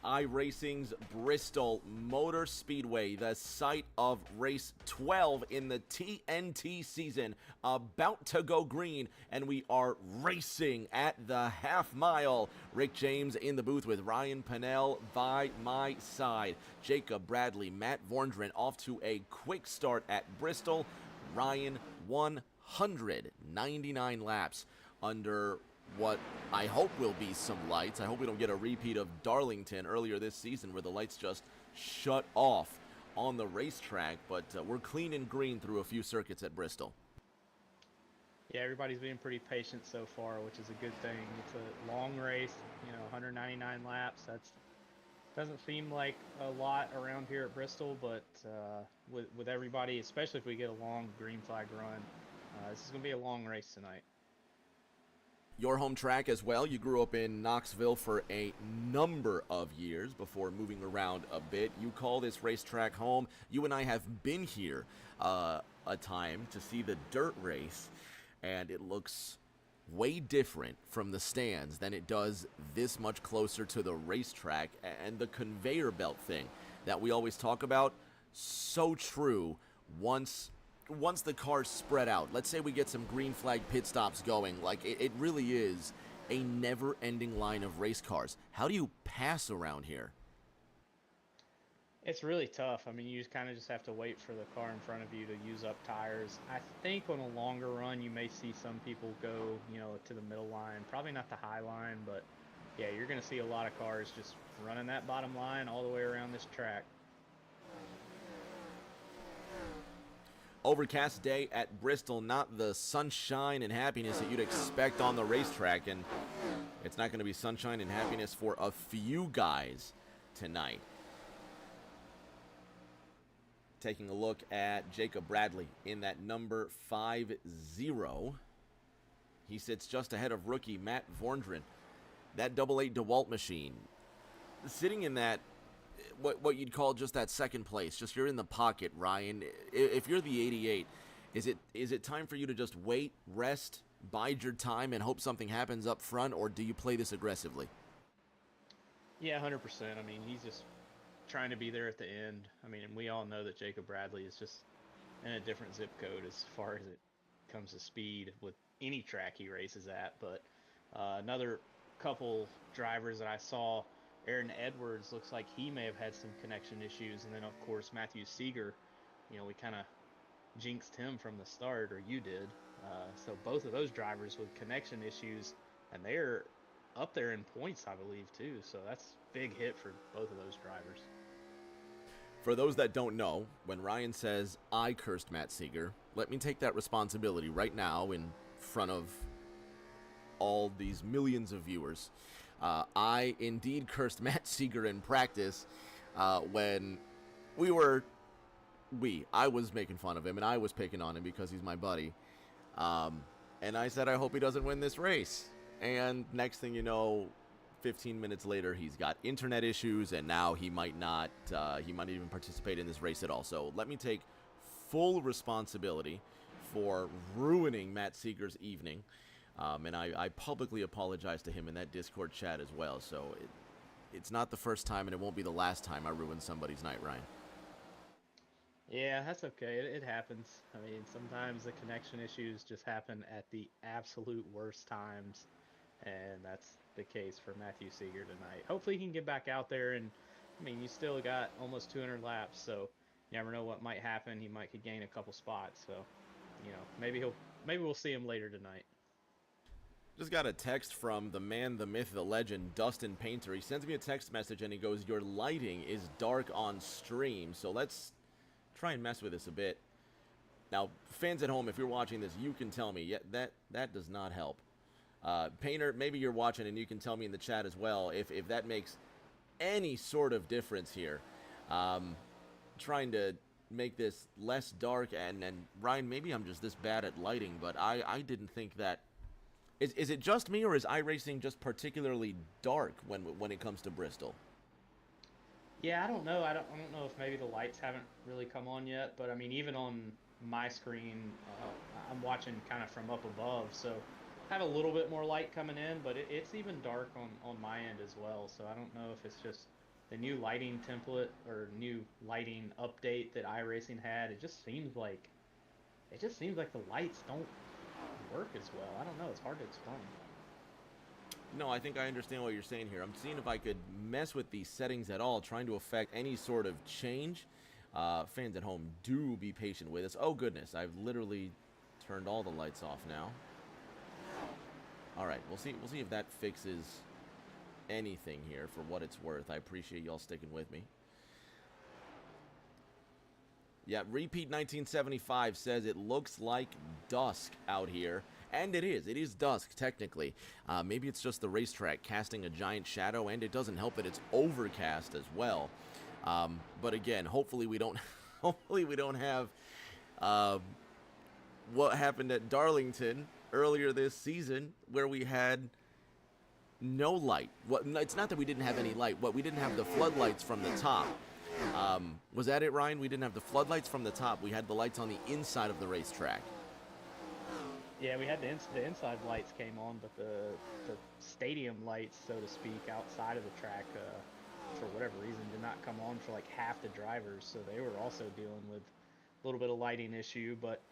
iRacing's Bristol Motor Speedway, the site of race 12 in the TNT season, about to go green, and we are racing at the half mile. Rick James in the booth with Ryan Pennell by my side. Jacob Bradley, Matt Vorndren off to a quick start at Bristol. Ryan 199 laps under what I hope will be some lights. I hope we don't get a repeat of Darlington earlier this season where the lights just shut off on the racetrack, but we're clean and green through a few circuits at Bristol. Yeah, everybody's being pretty patient so far, which is a good thing. It's a long race, 199 laps. That's doesn't seem like a lot around here at Bristol, but with everybody, especially if we get a long green flag run, this is going to be a long race tonight. Your home track as well. You grew up in Knoxville for a number of years before moving around a bit. You call this racetrack home. You and I have been here a time to see the dirt race, and it looks way different from the stands than it does this much closer to the racetrack. And the conveyor belt thing that we always talk about, so true once the cars spread out. Let's say we get some green flag pit stops going, like it really is a never-ending line of race cars. How do you pass around here? It's really tough. I mean, you kind of just have to wait for the car in front of you to use up tires. I think on a longer run, you may see some people go, to the middle line. Probably not the high line, but yeah, you're going to see a lot of cars just running that bottom line all the way around this track. Overcast day at Bristol, not the sunshine and happiness that you'd expect on the racetrack, and it's not going to be sunshine and happiness for a few guys tonight. Taking a look at Jacob Bradley in that number 50. He sits just ahead of rookie Matt Vorndren. That double-8 DeWalt machine, sitting in that what you'd call just that second place, just you're in the pocket, Ryan. If you're the 88, is it time for you to just wait, rest, bide your time, and hope something happens up front, or do you play this aggressively? Yeah, 100%. I mean, he's just trying to be there at the end. I mean, and we all know that Jacob Bradley is just in a different zip code as far as it comes to speed with any track he races at. But another couple drivers that I saw, Aaron Edwards looks like he may have had some connection issues. And then, of course, Matthew Seeger, we kind of jinxed him from the start, or you did. So both of those drivers with connection issues, and they're up there in points, I believe, too. So that's a big hit for both of those drivers. For those that don't know, when Ryan says, I cursed Matt Seeger, let me take that responsibility right now in front of all these millions of viewers. I indeed cursed Matt Seeger in practice when I was making fun of him, and I was picking on him because he's my buddy. And I said, I hope he doesn't win this race. And next thing you know, 15 minutes later, he's got internet issues, and now he might not even participate in this race at all. So let me take full responsibility for ruining Matt Seeger's evening. And I publicly apologize to him in that Discord chat as well. So it's not the first time, and it won't be the last time I ruin somebody's night, Ryan. Yeah, that's okay. It happens. I mean, sometimes the connection issues just happen at the absolute worst times, and that's the case for Matthew Seeger tonight. Hopefully he can get back out there, and I mean, you still got almost 200 laps, so you never know what might happen. He might could gain a couple spots, so maybe we'll see him later tonight. Just got a text from the man, the myth, the legend, Dustin Painter. He sends me a text message and he goes, your lighting is dark on stream. So let's try and mess with this a bit. Now, fans at home, if you're watching this, you can tell me. Yeah, that does not help. Painter, maybe you're watching and you can tell me in the chat as well if that makes any sort of difference here. Trying to make this less dark, and Ryan, maybe I'm just this bad at lighting, but I didn't think that. Is it just me, or is iRacing just particularly dark when it comes to Bristol? Yeah, I don't know. I don't know if maybe the lights haven't really come on yet, but I mean, even on my screen, I'm watching kind of from up above, so I have a little bit more light coming in, but it's even dark on my end as well. So I don't know if it's just the new lighting template or new lighting update that iRacing had, it just seems like the lights don't work as well. I don't know. It's hard to explain. No, I think I understand what you're saying here. I'm seeing if I could mess with these settings at all, trying to affect any sort of change. Fans at home, do be patient with us. Oh, goodness. I've literally turned all the lights off now. All right, we'll see if that fixes anything here for what it's worth. I appreciate y'all sticking with me. Yeah, Repeat 1975 says it looks like dusk out here. And it is dusk, technically. Maybe it's just the racetrack casting a giant shadow, and it doesn't help that it's overcast as well. But again, hopefully we don't have what happened at Darlington earlier this season, where we had no light. It's not that we didn't have any light. We didn't have the floodlights from the top. Was that it, Ryan? We didn't have the floodlights from the top. We had the lights on the inside of the racetrack. Yeah, we had the inside lights came on, but the stadium lights, so to speak, outside of the track, for whatever reason, did not come on for like half the drivers. So they were also dealing with a little bit of lighting issue. But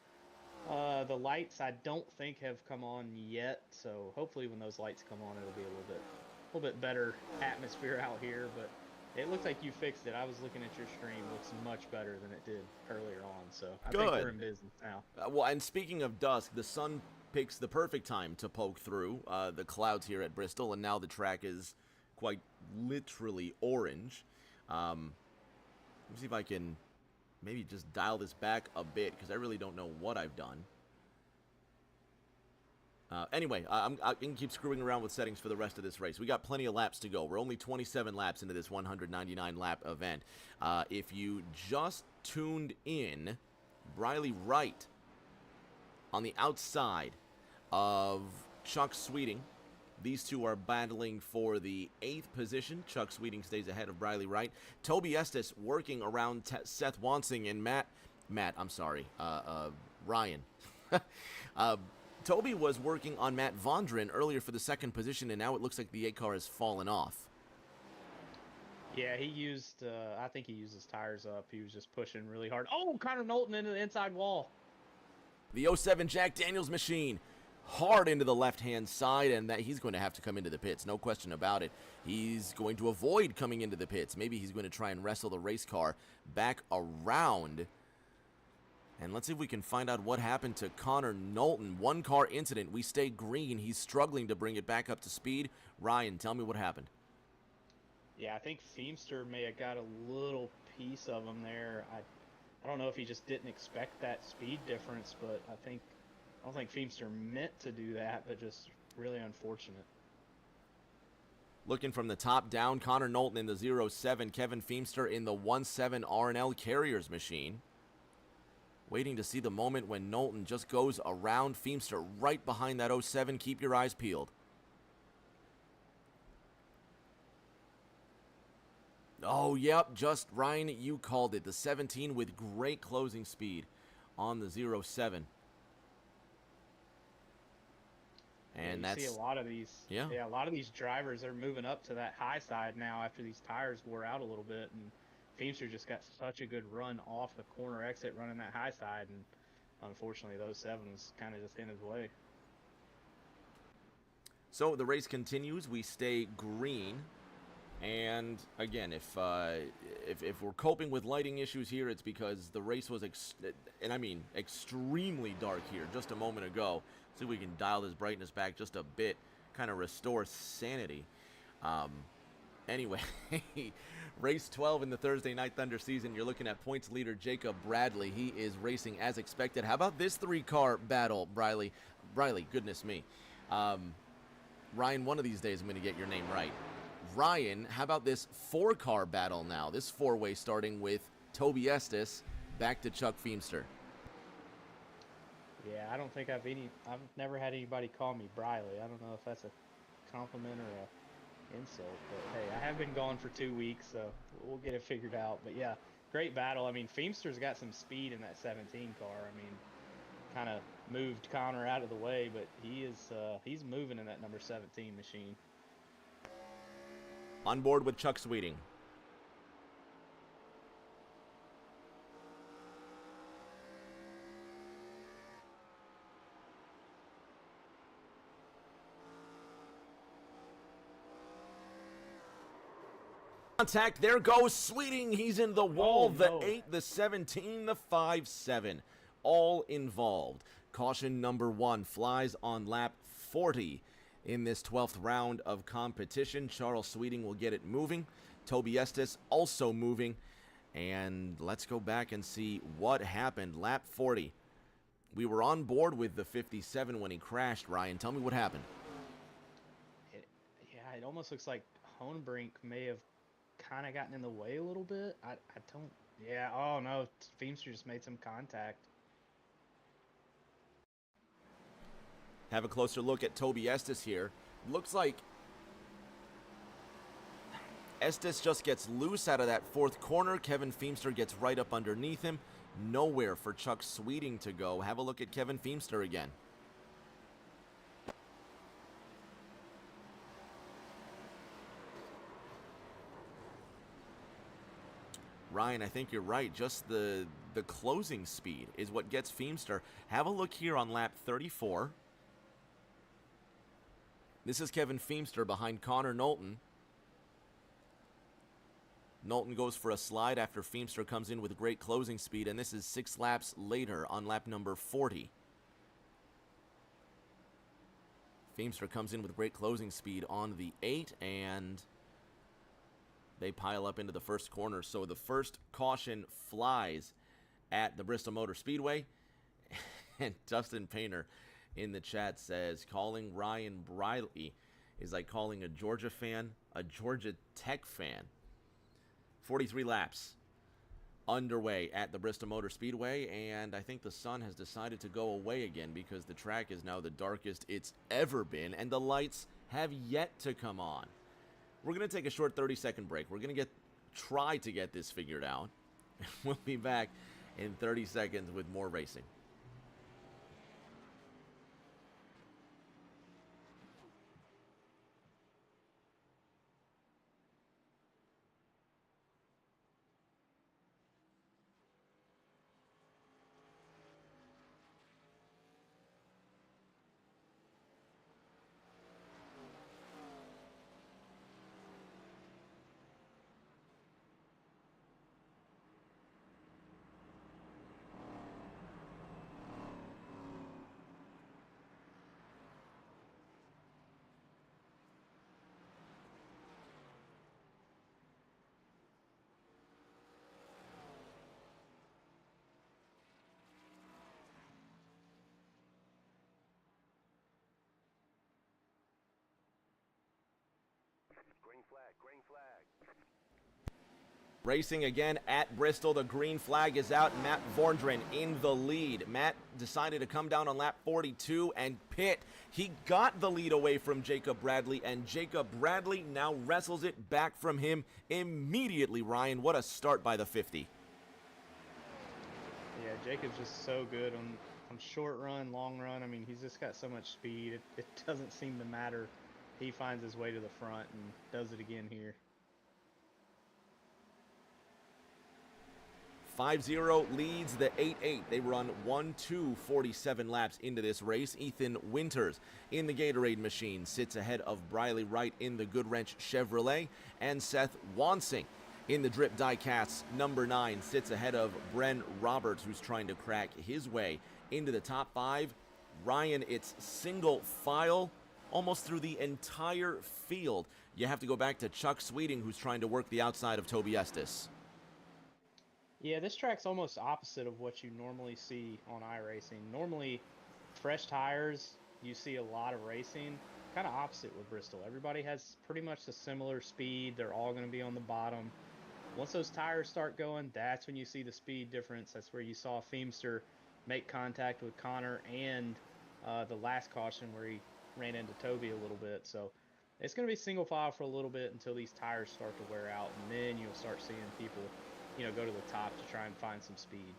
the lights, I don't think have come on yet. So hopefully, when those lights come on, it'll be a little bit better atmosphere out here. But it looks like you fixed it. I was looking at your stream; looks much better than it did earlier on. So I think we're in business now. Well, and speaking of dusk, the sun picks the perfect time to poke through the clouds here at Bristol, and now the track is quite literally orange. Let me see if I can maybe just dial this back a bit, because I really don't know what I've done. Anyway, I can keep screwing around with settings for the rest of this race. We got plenty of laps to go. We're only 27 laps into this 199-lap event. If you just tuned in, Briley Wright on the outside of Chuck Sweeting. These two are battling for the 8th position. Chuck Sweeting stays ahead of Briley Wright. Toby Estes working around Seth Wansing and Ryan. Toby was working on Matt Vondren earlier for the 2nd position, and now it looks like the 8 car has fallen off. Yeah, he used, I think he used his tires up. He was just pushing really hard. Oh, Connor Knowlton into the inside wall. The 07 Jack Daniels machine hard into the left-hand side, and that he's going to have to come into the pits, no question about it. He's going to avoid coming into the pits. Maybe he's going to try and wrestle the race car back around. And let's see if we can find out what happened to Connor Knowlton. 1-car incident. We stay green. He's struggling to bring it back up to speed. Ryan, tell me what happened. Yeah, I think Feemster may have got a little piece of him there. I don't know if he just didn't expect that speed difference, but I don't think Feemster meant to do that, but just really unfortunate. Looking from the top down, Connor Knowlton in the 07, Kevin Feemster in the 17 R&L Carriers machine. Waiting to see the moment when Knowlton just goes around Feemster right behind that 07. Keep your eyes peeled. Oh, yep, just Ryan, you called it. The 17 with great closing speed on the 07. And you see a lot of these, a lot of these drivers are moving up to that high side now after these tires wore out a little bit, and Feemster just got such a good run off the corner exit running that high side, and unfortunately those 7s kind of just in his way. So the race continues. We stay green. And again, if we're coping with lighting issues here, it's because the race was, extremely dark here just a moment ago. See if we can dial this brightness back just a bit, kind of restore sanity. Anyway, race 12 in the Thursday Night Thunder season. You're looking at points leader Jacob Bradley. He is racing as expected. How about this 3-car battle, Briley? Briley, goodness me. Ryan, one of these days I'm going to get your name right. Ryan, how about this 4-car battle now? This 4-way starting with Toby Estes back to Chuck Feemster. Yeah, I don't think I've never had anybody call me Briley. I don't know if that's a compliment or a insult, but hey, I have been gone for 2 weeks, so we'll get it figured out. But yeah, great battle. I mean, Feemster's got some speed in that 17 car. I mean, kind of moved Connor out of the way, but he's moving in that number 17 machine. On board with Chuck Sweeting. Contact, there goes Sweeting, he's in the wall, Oh, the no. 8, the 17, the 5-7, all involved. Caution number 1 flies on lap 40 in this 12th round of competition. Charles Sweeting will get it moving. Toby Estes also moving. And let's go back and see what happened. Lap 40. We were on board with the 57 when he crashed, Ryan. Tell me what happened. Yeah, it almost looks like Hohenbrink may have kind of gotten in the way a little bit. I don't. Yeah. Oh no, Feimster just made some contact. Have a closer look at Toby Estes here. Looks like Estes just gets loose out of that 4th corner. Kevin Feimster gets right up underneath him. Nowhere for Chuck Sweeting to go. Have a look at Kevin Feimster again. Ryan, I think you're right. Just the closing speed is what gets Feimster. Have a look here on lap 34. This is Kevin Feimster behind Connor Knowlton. Knowlton goes for a slide after Feimster comes in with great closing speed, and this is 6 laps later on lap number 40. Feimster comes in with great closing speed on the 8, and they pile up into the first corner. So the first caution flies at the Bristol Motor Speedway, and Dustin Painter in the chat says, calling Ryan Briley is like calling a Georgia fan a Georgia Tech fan. 43 laps underway at the Bristol Motor Speedway, and I think the sun has decided to go away again because the track is now the darkest it's ever been, and the lights have yet to come on. We're going to take a short 30-second break. We're going to try to get this figured out. We'll be back in 30 seconds with more racing. Green flag. Racing again at Bristol. The green flag is out. Matt Vorndren in the lead. Matt decided to come down on lap 42 and pit. He got the lead away from Jacob Bradley, and Jacob Bradley now wrestles it back from him immediately. Ryan, what a start by the 50. Yeah, Jacob's just so good on short run, long run. I mean, he's just got so much speed. It doesn't seem to matter. He finds his way to the front and does it again here. 5-0 leads the 8-8. They run 1-2-47 laps into this race. Ethan Winters in the Gatorade machine sits ahead of Briley Wright in the Goodwrench Chevrolet, and Seth Wansing in the Drip Diecast number 9 sits ahead of Bren Roberts, who's trying to crack his way into the top 5. Ryan, it's single file almost through the entire field. You have to go back to Chuck Sweeting, who's trying to work the outside of Toby Estes. Yeah, this track's almost opposite of what you normally see on iRacing. Normally, fresh tires, you see a lot of racing. Kind of opposite with Bristol. Everybody has pretty much a similar speed. They're all going to be on the bottom. Once those tires start going, that's when you see the speed difference. That's where you saw Feimster make contact with Connor, and the last caution where he ran into Toby a little bit. So it's going to be single file for a little bit until these tires start to wear out, and then you'll start seeing people, go to the top to try and find some speed.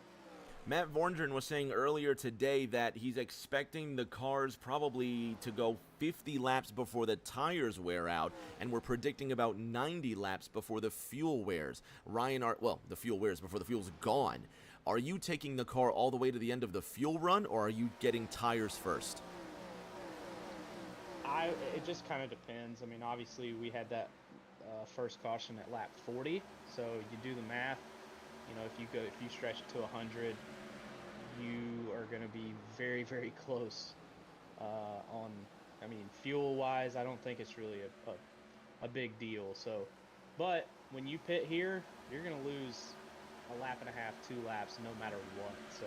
Matt Vorndren was saying earlier today that he's expecting the cars probably to go 50 laps before the tires wear out, and we're predicting about 90 laps before the fuel wears. The fuel wears before the fuel's gone. Are you taking the car all the way to the end of the fuel run, or are you getting tires first? It just kind of depends. I mean, obviously we had that first caution at lap 40. So you do the math. You know, if you stretch it to 100, you are going to be very, very close on. I mean, fuel wise, I don't think it's really a big deal. So, but when you pit here, you're going to lose a lap and a half, 2 laps, no matter what. So,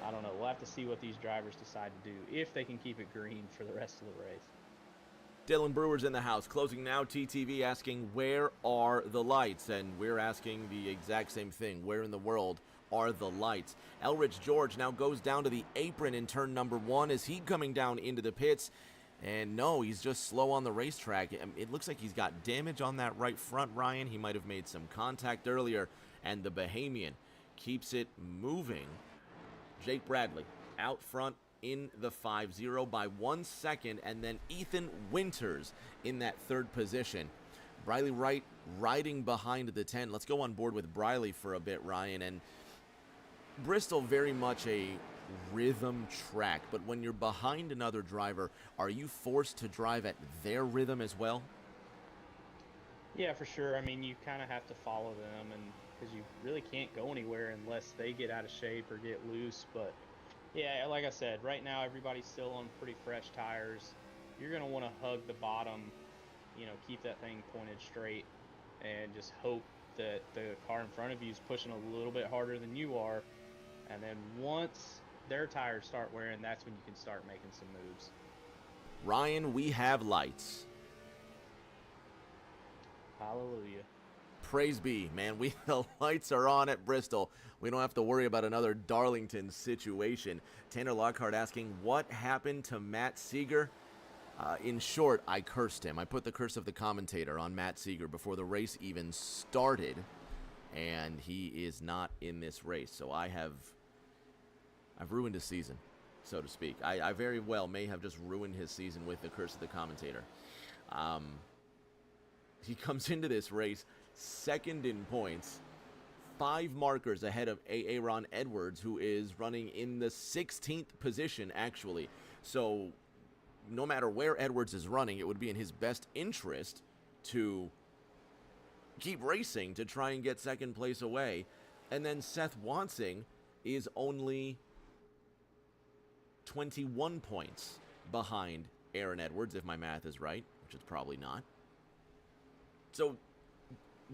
I don't know. We'll have to see what these drivers decide to do if they can keep it green for the rest of the race. Dylan Brewer's in the house. Closing now, TTV asking, where are the lights? And we're asking the exact same thing. Where in the world are the lights? Elridge George now goes down to the apron in turn number 1. Is he coming down into the pits? And no, he's just slow on the racetrack. It looks like he's got damage on that right front, Ryan. He might have made some contact earlier. And the Bahamian keeps it moving. Jake Bradley out front in the 5-0 by 1 second, and then Ethan Winters in that third position. Briley Wright riding behind the 10. Let's go on board with Briley for a bit, Ryan. And Bristol, very much a rhythm track, but when you're behind another driver, are you forced to drive at their rhythm as well? Yeah, for sure. I mean, you kind of have to follow them, and because you really can't go anywhere unless they get out of shape or get loose. But yeah, like I said, right now everybody's still on pretty fresh tires. You're going to want to hug the bottom, you know, keep that thing pointed straight, and just hope that the car in front of you is pushing a little bit harder than you are. And then once their tires start wearing, that's when you can start making some moves. Ryan, we have lights. Hallelujah. Praise be, man. The lights are on at Bristol. We don't have to worry about another Darlington situation. Tanner Lockhart asking, what happened to Matt Seeger? In short, I cursed him. I put the curse of the commentator on Matt Seeger before the race even started, and he is not in this race. So I've ruined his season, so to speak. I very well may have just ruined his season with the curse of the commentator. He comes into this race second in points, 5 markers ahead of Aaron Edwards, who is running in the 16th position, actually. So no matter where Edwards is running, it would be in his best interest to keep racing to try and get second place away. And then Seth Wansing is only 21 points behind Aaron Edwards, if my math is right, which it's probably not. So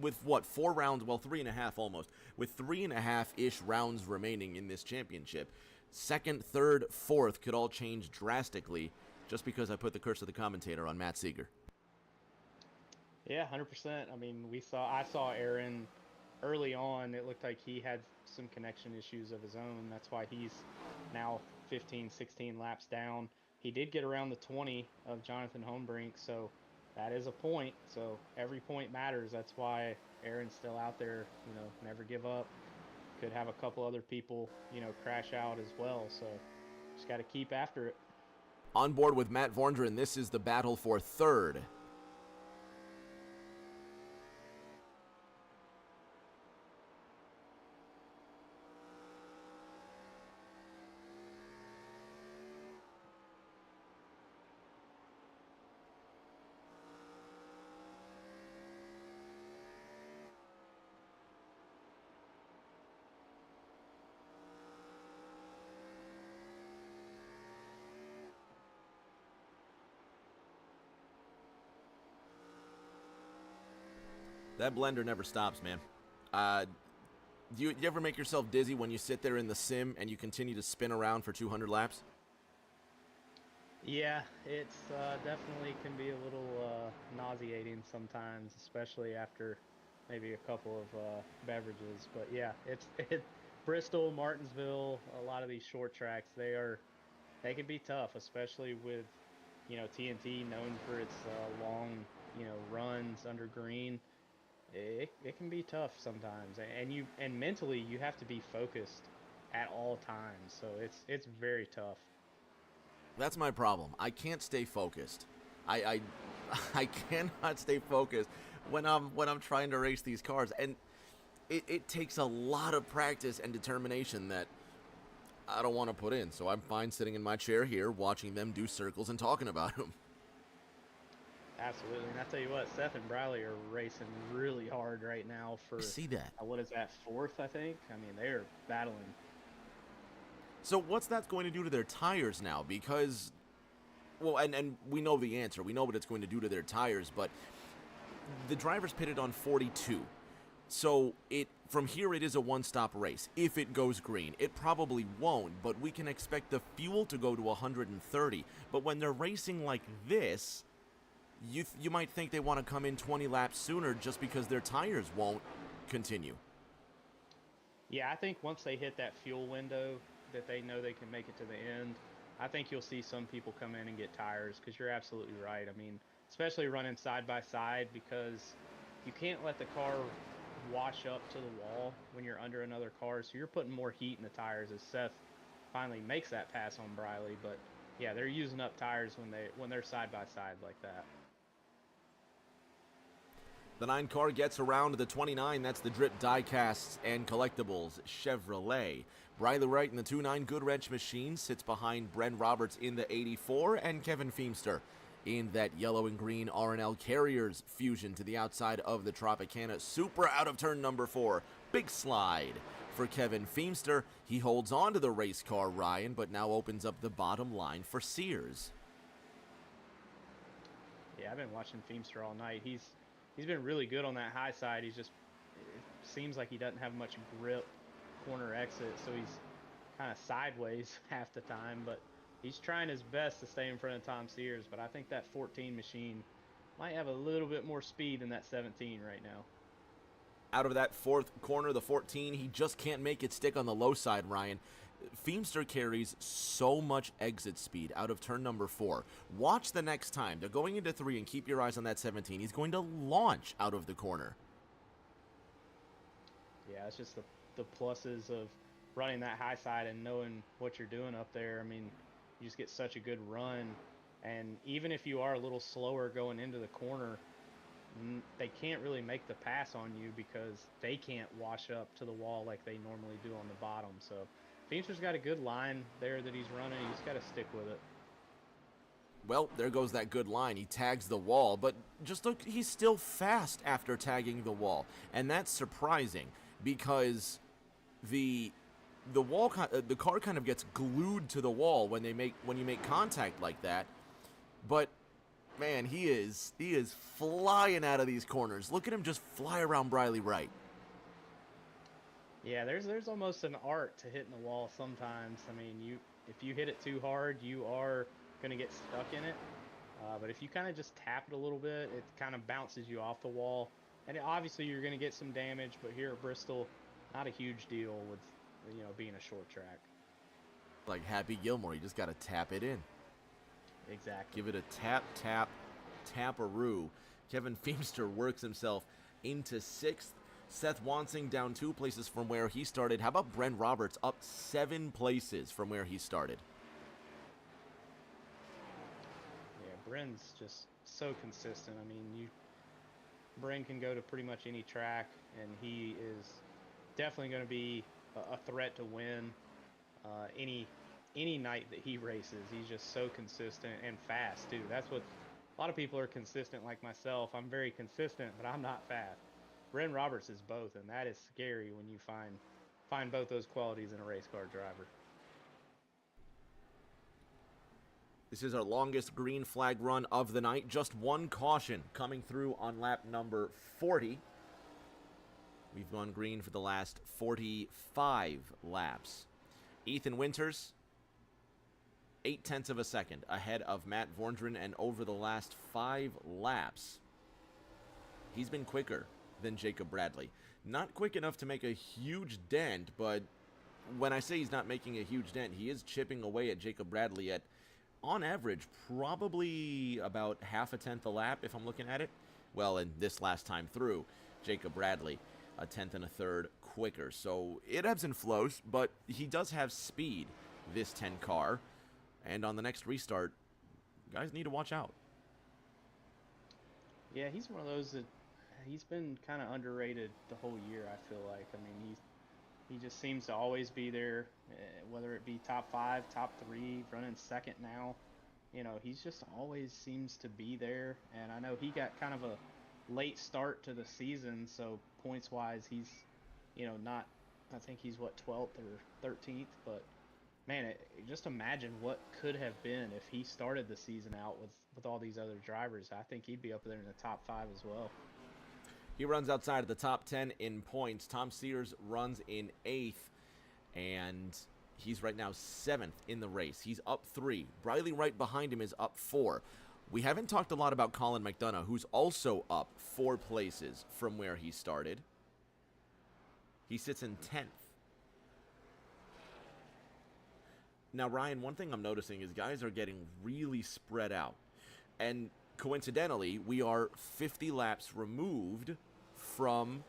with what, 4 rounds, well, 3.5 almost, with 3.5-ish rounds remaining in this championship, second, third, fourth could all change drastically just because I put the curse of the commentator on Matt Seeger. Yeah, 100%. I mean, I saw Aaron early on. It looked like he had some connection issues of his own. That's why he's now 15, 16 laps down. He did get around the 20 of Jonathan Homebrink, so that is a point. So every point matters. That's why Aaron's still out there. You know, never give up. Could have a couple other people, you know, crash out as well. So just got to keep after it. On board with Matt Vorndren, this is the battle for third. That blender never stops, man. Do you ever make yourself dizzy when you sit there in the sim and you continue to spin around for 200 laps? Yeah, it's definitely can be a little nauseating sometimes, especially after maybe a couple of beverages. But yeah, Bristol, Martinsville, a lot of these short tracks, they can be tough, especially with, you know, TNT known for its long, you know, runs under green. It can be tough sometimes, and mentally you have to be focused at all times. So it's very tough. That's my problem. I can't stay focused. I I cannot stay focused when I'm trying to race these cars, and it takes a lot of practice and determination that I don't want to put in. So I'm fine sitting in my chair here watching them do circles and talking about them. Absolutely. And I tell you what, Seth and Briley are racing really hard right now I for see that. what is that, fourth, I think? I mean, they're battling. So what's that going to do to their tires now? Because, well, and we know the answer. We know what it's going to do to their tires, but the drivers pitted on 42. So from here it is a one-stop race. If it goes green, it probably won't, but we can expect the fuel to go to 130. But when they're racing like this, you might think they want to come in 20 laps sooner just because their tires won't continue. Yeah, I think once they hit that fuel window that they know they can make it to the end, I think you'll see some people come in and get tires because you're absolutely right. I mean, especially running side by side because you can't let the car wash up to the wall when you're under another car. So you're putting more heat in the tires as Seth finally makes that pass on Briley. But yeah, they're using up tires when they're side by side like that. The 9 car gets around the 29. That's the Drip Diecasts and Collectibles Chevrolet. Briley Wright in the 2.9 Goodwrench machine sits behind Bren Roberts in the 84 and Kevin Feemster in that yellow and green R&L Carriers Fusion to the outside of the Tropicana. Super out of turn number 4. Big slide for Kevin Feemster. He holds on to the race car, Ryan, but now opens up the bottom line for Sears. Yeah, I've been watching Feemster all night. He's been really good on that high side. It seems like he doesn't have much grip corner exit, so he's kind of sideways half the time, but he's trying his best to stay in front of Tom Sears. But I think that 14 machine might have a little bit more speed than that 17 right now. Out of that fourth corner, the 14, he just can't make it stick on the low side, Ryan. Feemster carries so much exit speed out of turn number 4. Watch the next time. They're going into 3, and keep your eyes on that 17. He's going to launch out of the corner. Yeah, it's just the pluses of running that high side and knowing what you're doing up there. I mean, you just get such a good run. And even if you are a little slower going into the corner, they can't really make the pass on you because they can't wash up to the wall like they normally do on the bottom. So Feemster's got a good line there that he's running. You just got to stick with it. Well, there goes that good line. He tags the wall, but just look, he's still fast after tagging the wall. And that's surprising because the car kind of gets glued to the wall when you make contact like that. But man, he is flying out of these corners. Look at him just fly around Briley Wright. Yeah, there's almost an art to hitting the wall sometimes. I mean, if you hit it too hard, you are going to get stuck in it. But if you kind of just tap it a little bit, it kind of bounces you off the wall. And obviously you're going to get some damage, but here at Bristol, not a huge deal with, being a short track. Like Happy Gilmore, you just got to tap it in. Exactly. Give it a tap-a-roo. Kevin Feemster works himself into 6th. Seth Wansing down 2 places from where he started. How about Bren Roberts up 7 places from where he started? Yeah, Bren's just so consistent. I mean, Bren can go to pretty much any track, and he is definitely going to be a threat to win any night that he races. He's just so consistent and fast too. That's what a lot of people are consistent like myself. I'm very consistent, but I'm not fast. Bren Roberts is both, and that is scary when you find both those qualities in a race car driver. This is our longest green flag run of the night. Just one caution coming through on lap number 40. We've gone green for the last 45 laps. Ethan Winters, 0.8 of a second ahead of Matt Vorndren, and over the last 5 laps, he's been quicker than Jacob Bradley. Not quick enough to make a huge dent, but when I say he's not making a huge dent, he is chipping away at Jacob Bradley at, on average, probably about 0.5 a lap if I'm looking at it. Well, and this last time through, Jacob Bradley, 1/10 and 1/3 quicker. So it ebbs and flows, but he does have speed, this 10 car. And on the next restart, guys need to watch out. Yeah, he's one of those that he's been kind of underrated the whole year, I feel like. I mean, he just seems to always be there, whether it be top 5, top 3, running second now. he's just always seems to be there. And I know he got kind of a late start to the season, so points wise, he's, not, I think he's what, 12th or 13th, but man, just imagine what could have been if he started the season out with all these other drivers. I think he'd be up there in the top 5 as well. He runs outside of the top 10 in points. Tom Sears runs in 8th, and he's right now 7th in the race. He's up 3. Briley right behind him is up 4. We haven't talked a lot about Colin McDonough, who's also up 4 places from where he started. He sits in 10th. Now, Ryan, one thing I'm noticing is guys are getting really spread out. And coincidentally, we are 50 laps removed from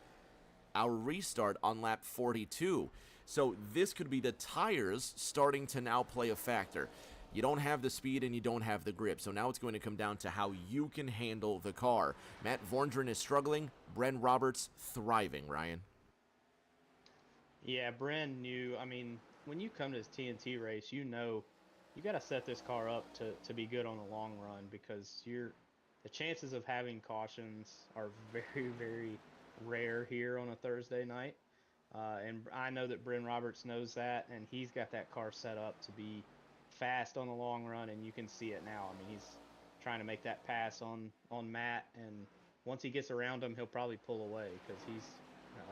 our restart on lap 42. So this could be the tires starting to now play a factor. You don't have the speed and you don't have the grip. So now it's going to come down to how you can handle the car. Matt Vorndren is struggling. Bren Roberts thriving, Ryan. Yeah, Bren knew. I mean, when you come to this TNT race, you got to set this car up to be good on the long run, because the chances of having cautions are very, very rare here on a Thursday night. And I know that Bren Roberts knows that, and he's got that car set up to be fast on the long run, and you can see it now. I mean, he's trying to make that pass on Matt, and once he gets around him, he'll probably pull away, because he's,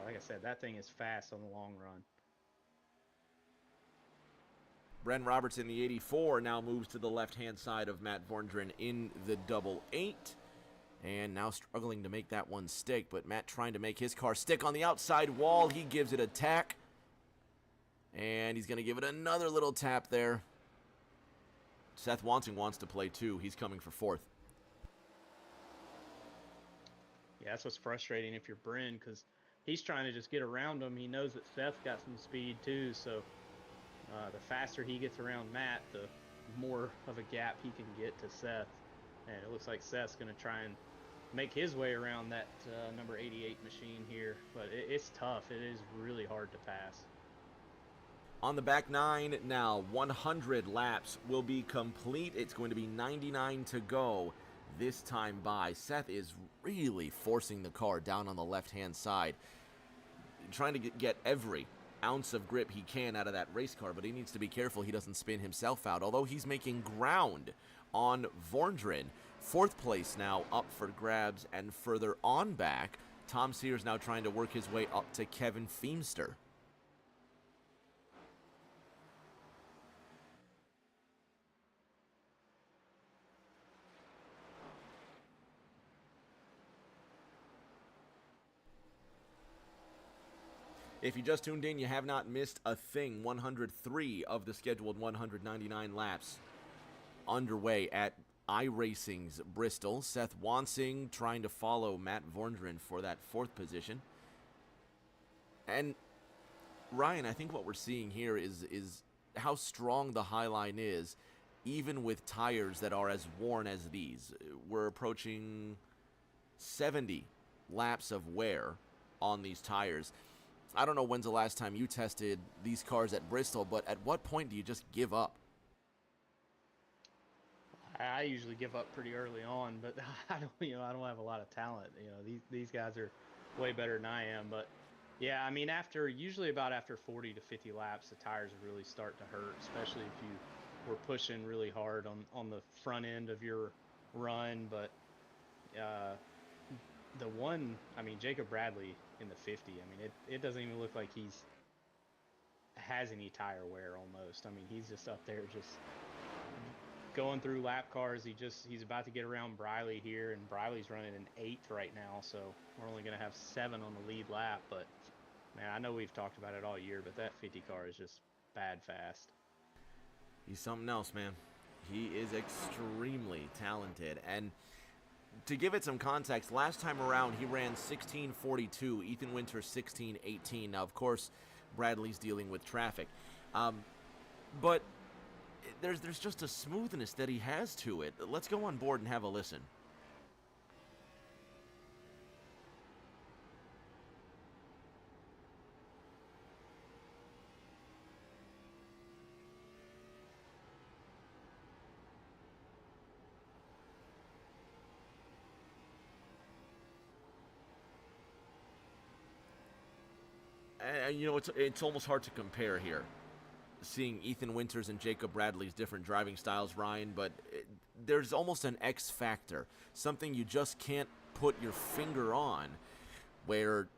like I said, that thing is fast on the long run. Bren Roberts in the 84 now moves to the left-hand side of Matt Vorndren in the double 8. And now struggling to make that one stick, but Matt trying to make his car stick on the outside wall. He gives it a tack. And he's going to give it another little tap there. Seth Wansing wants to play too. He's coming for 4th. Yeah, that's what's frustrating if you're Bren, because he's trying to just get around him. He knows that Seth's got some speed too, so the faster he gets around Matt, the more of a gap he can get to Seth. And it looks like Seth's going to try and make his way around that number 88 machine here. But it's tough. It is really hard to pass. On the back 9 now, 100 laps will be complete. It's going to be 99 to go this time by. Seth is really forcing the car down on the left-hand side, trying to get every ounce of grip he can out of that race car, but he needs to be careful he doesn't spin himself out, although he's making ground on Vorndren. 4th place now up for grabs, and further on back, Tom Sears now trying to work his way up to Kevin Feemster. If you just tuned in, you have not missed a thing. 103 of the scheduled 199 laps underway at iRacing's Bristol. Seth Wansing trying to follow Matt Vorndren for that 4th position. And Ryan, I think what we're seeing here is how strong the high line is, even with tires that are as worn as these. We're approaching 70 laps of wear on these tires. I don't know when's the last time you tested these cars at Bristol, but at what point do you just give up? I usually give up pretty early on, but I don't have a lot of talent. These guys are way better than I am. But yeah, I mean, usually about after 40 to 50 laps, the tires really start to hurt, especially if you were pushing really hard on the front end of your run. But Jacob Bradley in the 50, I mean, it doesn't even look like has any tire wear almost. I mean, he's just up there just going through lap cars. He's about to get around Briley here, and Briley's running in 8th right now, so we're only going to have 7 on the lead lap. But man, I know we've talked about it all year, but that 50 car is just bad fast. He's something else, man. He is extremely talented. And to give it some context, last time around he ran 16:42, Ethan Winter 16:18. Now, of course, Bradley's dealing with traffic. But there's just a smoothness that he has to it. Let's go on board and have a listen. And you know, it's almost hard to compare here, seeing Ethan Winters and Jacob Bradley's different driving styles, Ryan, but there's almost an X factor, something you just can't put your finger on, where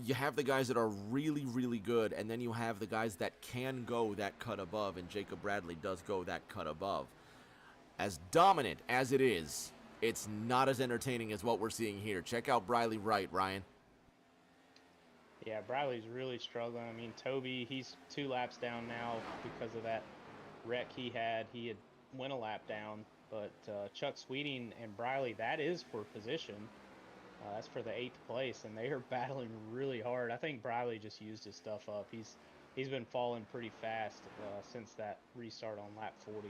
you have the guys that are really, really good, and then you have the guys that can go that cut above, and Jacob Bradley does go that cut above. As dominant as it is, it's not as entertaining as what we're seeing here. Check out Briley Wright, Ryan. Yeah, Bradley's really struggling. I mean, Toby, he's 2 laps down now because of that wreck he had. He had went a lap down, but Chuck Sweeting and Briley, that is for position. That's for the 8th place, and they are battling really hard. I think Briley just used his stuff up. He's been falling pretty fast since that restart on lap 40.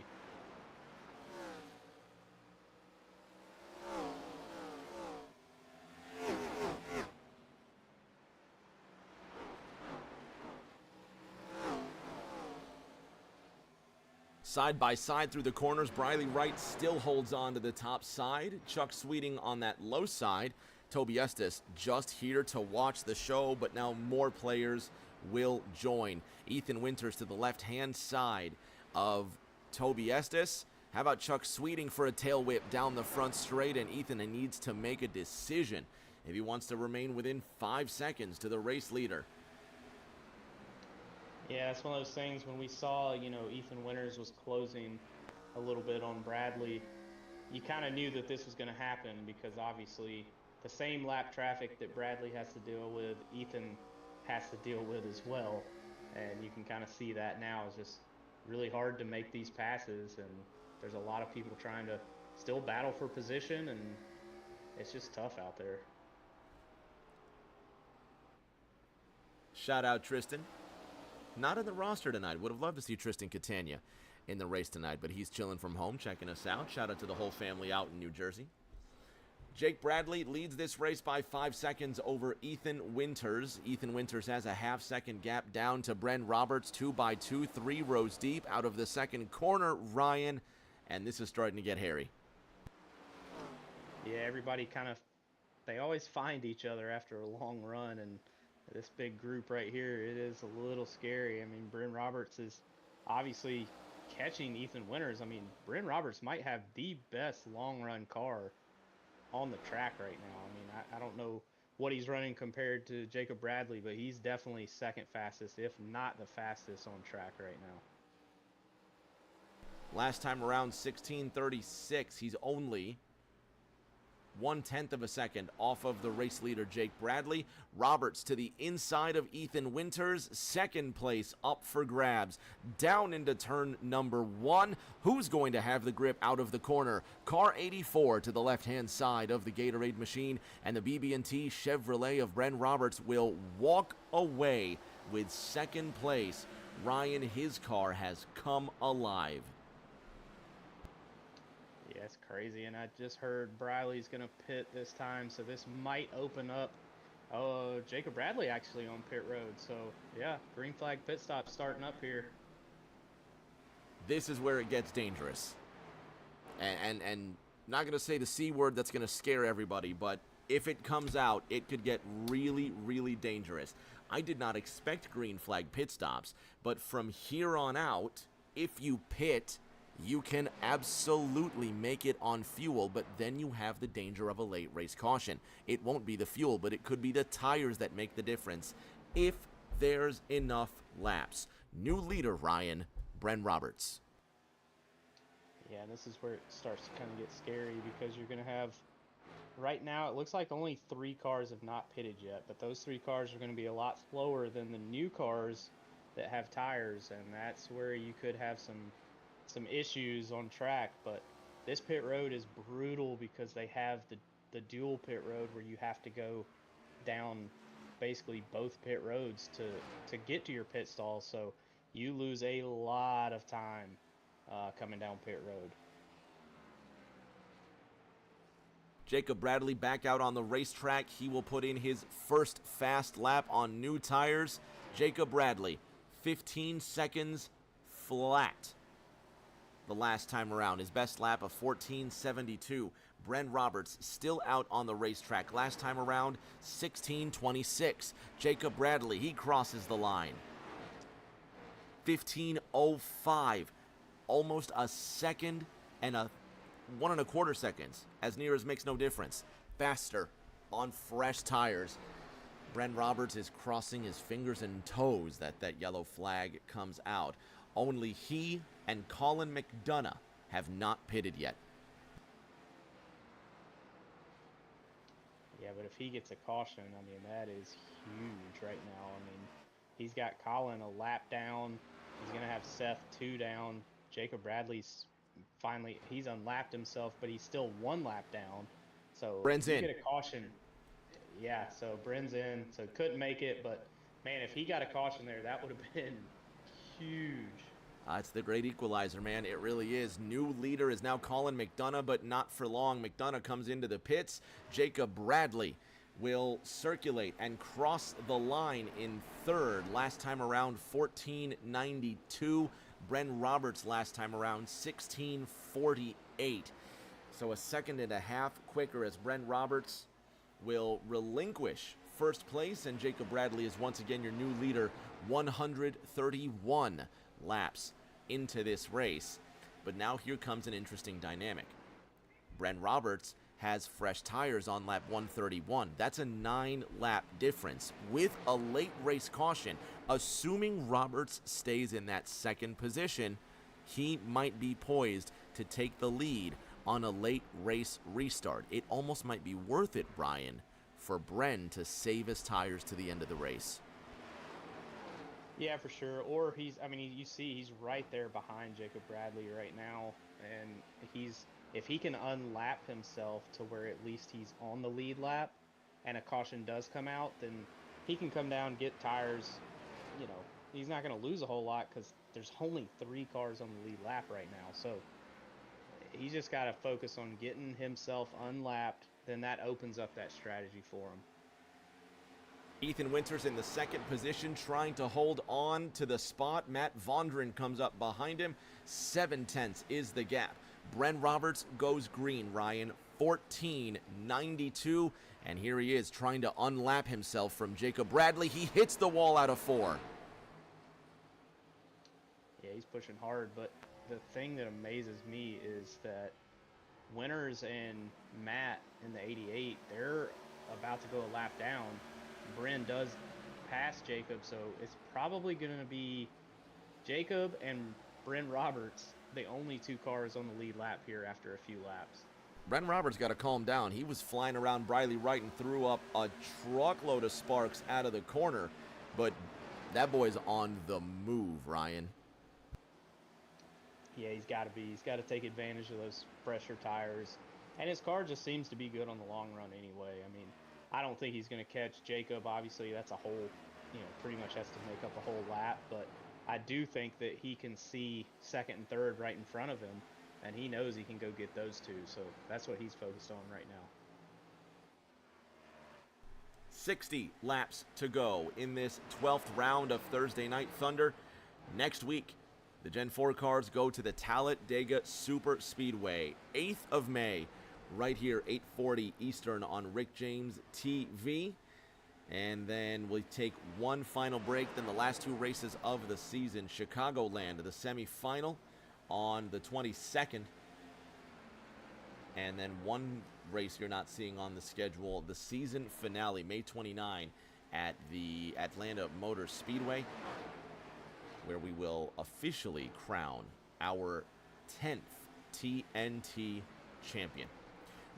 Side by side through the corners, Briley Wright still holds on to the top side. Chuck Sweeting on that low side. Toby Estes just here to watch the show, but now more players will join. Ethan Winters to the left-hand side of Toby Estes. How about Chuck Sweeting for a tail whip down the front straight, and Ethan needs to make a decision if he wants to remain within 5 seconds to the race leader. Yeah, it's one of those things when we saw, Ethan Winters was closing a little bit on Bradley, you kind of knew that this was going to happen because obviously the same lap traffic that Bradley has to deal with, Ethan has to deal with as well. And you can kind of see that now. It's just really hard to make these passes, and there's a lot of people trying to still battle for position, and it's just tough out there. Shout out Tristan. Not in the roster tonight. Would have loved to see Tristan Catania in the race tonight, but he's chilling from home, checking us out. Shout out to the whole family out in New Jersey. Jake Bradley leads this race by 5 seconds over Ethan Winters. Ethan Winters has a half-second gap down to Bren Roberts, 2 by 2, 3 rows deep out of the second corner, Ryan, and this is starting to get hairy. Yeah, everybody they always find each other after a long run, and this big group right here, it is a little scary. I mean, Bryn Roberts is obviously catching Ethan Winters. I mean, Bryn Roberts might have the best long-run car on the track right now. I mean, I don't know what he's running compared to Jacob Bradley, but he's definitely second fastest, if not the fastest on track right now. Last time around, 16:36. He's only 1/10 of a second off of the race leader, Jake Bradley. Roberts to the inside of Ethan Winters. Second place up for grabs. Down into turn number 1. Who's going to have the grip out of the corner? Car 84 to the left-hand side of the Gatorade machine, and the BB&T Chevrolet of Bren Roberts will walk away with second place. Ryan, his car has come alive. Yeah, it's crazy, and I just heard Briley's going to pit this time, so this might open up Jacob Bradley actually on pit road. So, yeah, green flag pit stop starting up here. This is where it gets dangerous. And not going to say the C word that's going to scare everybody, but if it comes out, it could get really, really dangerous. I did not expect green flag pit stops, but from here on out, if you pit, you can absolutely make it on fuel, but then you have the danger of a late race caution. It won't be the fuel, but it could be the tires that make the difference if there's enough laps. New leader, Ryan, Bren Roberts. Yeah, this is where it starts to kind of get scary because you're going to have, right now it looks like only 3 cars have not pitted yet, but those 3 cars are going to be a lot slower than the new cars that have tires, and that's where you could have some issues on track. But this pit road is brutal because they have the dual pit road where you have to go down basically both pit roads to get to your pit stall, so you lose a lot of time coming down pit road. Jacob Bradley back out on the racetrack. He will put in his first fast lap on new tires. Jacob Bradley, 15 seconds flat the last time around. His best lap of 14:72. Bren Roberts still out on the racetrack. Last time around, 16:26. Jacob Bradley, he crosses the line. 15:05. Almost a second and a 1.25 seconds. As near as makes no difference. Faster on fresh tires. Bren Roberts is crossing his fingers and toes that that yellow flag comes out. Only he and Colin McDonough have not pitted yet. Yeah, but if he gets a caution, I mean, that is huge right now. I mean, he's got Colin a lap down. He's going to have Seth 2 down. Jacob Bradley's finally, he's unlapped himself, but he's still 1 lap down. So Bren's if you in. get a caution. Yeah, so Bren's in, so couldn't make it. But, man, if he got a caution there, that would have been huge. It's the great equalizer, man. It really is. New leader is now Colin McDonough, but not for long. McDonough comes into the pits. Jacob Bradley will circulate and cross the line in third. Last time around, 14:92. Bren Roberts last time around, 16:48. So a second and a half quicker as Bren Roberts will relinquish first place, and Jacob Bradley is once again your new leader, 131 laps into this race. But now here comes an interesting dynamic. Bren Roberts has fresh tires on lap 131. That's a 9-lap difference with a late race caution. Assuming Roberts stays in that second position, he might be poised to take the lead on a late race restart. It almost might be worth it, Brian, for Bren to save his tires to the end of the race. Yeah, for sure. Or you see he's right there behind Jacob Bradley right now. And if he can unlap himself to where at least he's on the lead lap and a caution does come out, then he can come down, get tires. You know, he's not going to lose a whole lot because there's only 3 cars on the lead lap right now. So he's just got to focus on getting himself unlapped. Then that opens up that strategy for him. Ethan Winters in the second position, trying to hold on to the spot. Matt Vondren comes up behind him. 7/10 is the gap. Bren Roberts goes green, Ryan, 14:92. And here he is trying to unlap himself from Jacob Bradley. He hits the wall out of 4. Yeah, he's pushing hard. But the thing that amazes me is that Winters and Matt in the 88, they're about to go a lap down. Bren does pass Jacob, so it's probably going to be Jacob and Bren Roberts, the only 2 cars on the lead lap here after a few laps. Bren Roberts got to calm down. He was flying around Briley Wright and threw up a truckload of sparks out of the corner, but that boy's on the move, Ryan. Yeah, he's got to be. He's got to take advantage of those fresher tires. And his car just seems to be good on the long run anyway. I mean, I don't think he's going to catch Jacob. Obviously, that's a whole, pretty much has to make up a whole lap. But I do think that he can see second and third right in front of him, and he knows he can go get those 2. So that's what he's focused on right now. 60 laps to go in this 12th round of Thursday Night Thunder. Next week, the Gen 4 cars go to the Talladega Super Speedway, 8th of May, right here, 8:40 Eastern on Rick James TV. And then we take one final break, then the last 2 races of the season. Chicagoland, the semifinal on the 22nd. And then one race you're not seeing on the schedule, the season finale, May 29 at the Atlanta Motor Speedway, where we will officially crown our 10th TNT champion.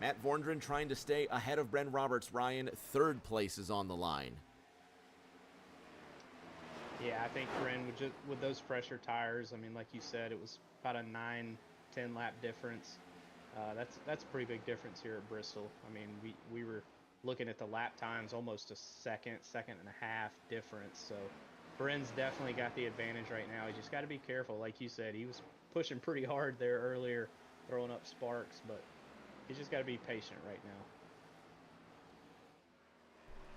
Matt Vondren trying to stay ahead of Bren Roberts. Ryan, 3rd place is on the line. Yeah, I think Bren, with those fresher tires, I mean, like you said, it was about a 9-10 lap difference. That's a pretty big difference here at Bristol. I mean, we were looking at the lap times, almost a second and a half difference. So Bren's definitely got the advantage right now. He just got to be careful. Like you said, he was pushing pretty hard there earlier, throwing up sparks, but he's just got to be patient right now.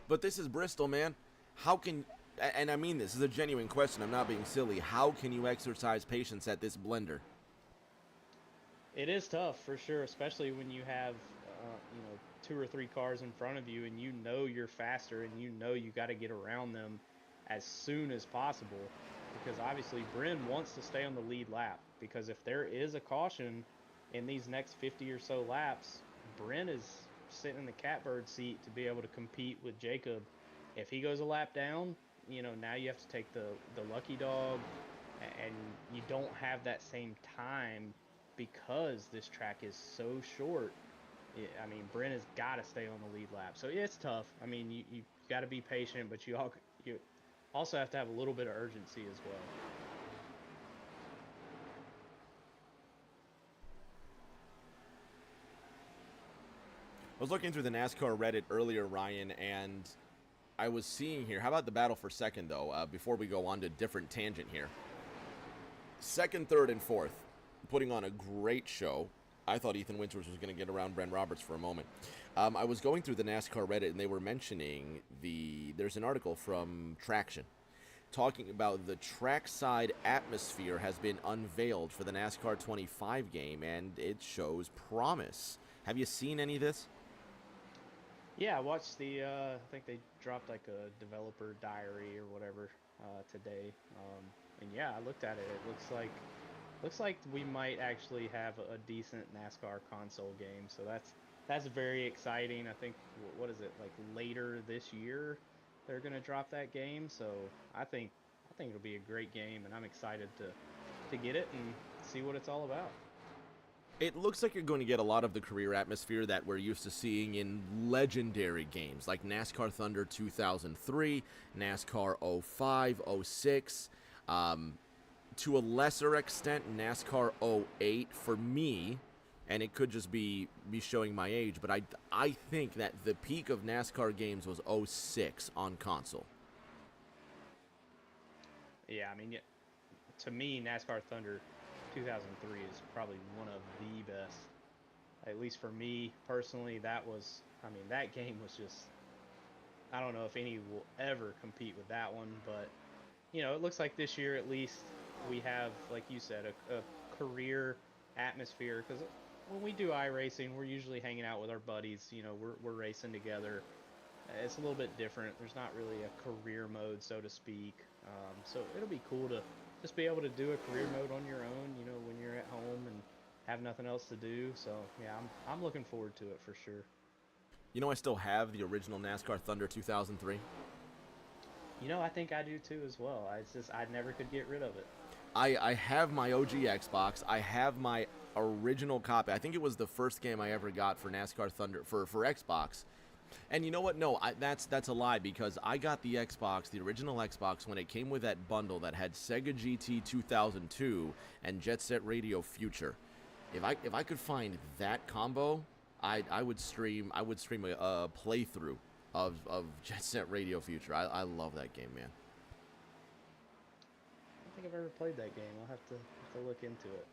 But this is Bristol, man. How can, and I mean this is a genuine question, I'm not being silly, how can you exercise patience at this blender? It is tough, for sure, especially when you have 2 or 3 cars in front of you, and you know you're faster, and you know you got to get around them as soon as possible, because obviously Bryn wants to stay on the lead lap, because if there is a caution in these next 50 or so laps, Bryn is sitting in the catbird seat to be able to compete with Jacob. If he goes a lap down, now you have to take the lucky dog, and you don't have that same time because this track is so short. I mean, Brent has got to stay on the lead lap, so yeah, it's tough. I mean, you got to be patient, but you also have to have a little bit of urgency as well. I was looking through the NASCAR Reddit earlier, Ryan, and I was seeing here. How about the battle for second, though, before we go on to different tangent here? Second, third, and fourth, putting on a great show. I thought Ethan Winters was going to get around Brent Roberts for a moment. I was going through the NASCAR Reddit, and they were mentioning there's an article from Traction talking about the trackside atmosphere has been unveiled for the NASCAR 25 game, and it shows promise. Have you seen any of this? Yeah, I watched I think they dropped like a developer diary or whatever today. And yeah, I looked at it. It looks like we might actually have a decent NASCAR console game. So that's very exciting. I think what is it, like later this year they're gonna drop that game. So I think it'll be a great game, and I'm excited to get it and see what it's all about. It looks like you're going to get a lot of the career atmosphere that we're used to seeing in legendary games like NASCAR Thunder 2003, NASCAR 05, 06, to a lesser extent NASCAR 08 for me, and it could just be me showing my age, but I think that the peak of NASCAR games was 06 on console. Yeah, I mean, yeah, to me, NASCAR Thunder 2003 is probably one of the best. At least for me personally, I mean, that game was just, I don't know if any will ever compete with that one, but, it looks like this year at least we have, like you said, a career atmosphere, because when we do iRacing, we're usually hanging out with our buddies, we're racing together. It's a little bit different. There's not really a career mode, so to speak. So it'll be cool to just be able to do a career mode on your own, when you're at home and have nothing else to do. So yeah, I'm looking forward to it for sure. I still have the original NASCAR Thunder 2003. I think I do too as well. I never could get rid of it. I have my OG Xbox. I have my original copy. I think it was the first game I ever got for NASCAR Thunder for Xbox. And you know what? No, that's a lie, because I got the Xbox, the original Xbox, when it came with that bundle that had Sega GT 2002 and Jet Set Radio Future. If I could find that combo, I would stream a playthrough of Jet Set Radio Future. I love that game, man. I don't think I've ever played that game. I'll have to look into it.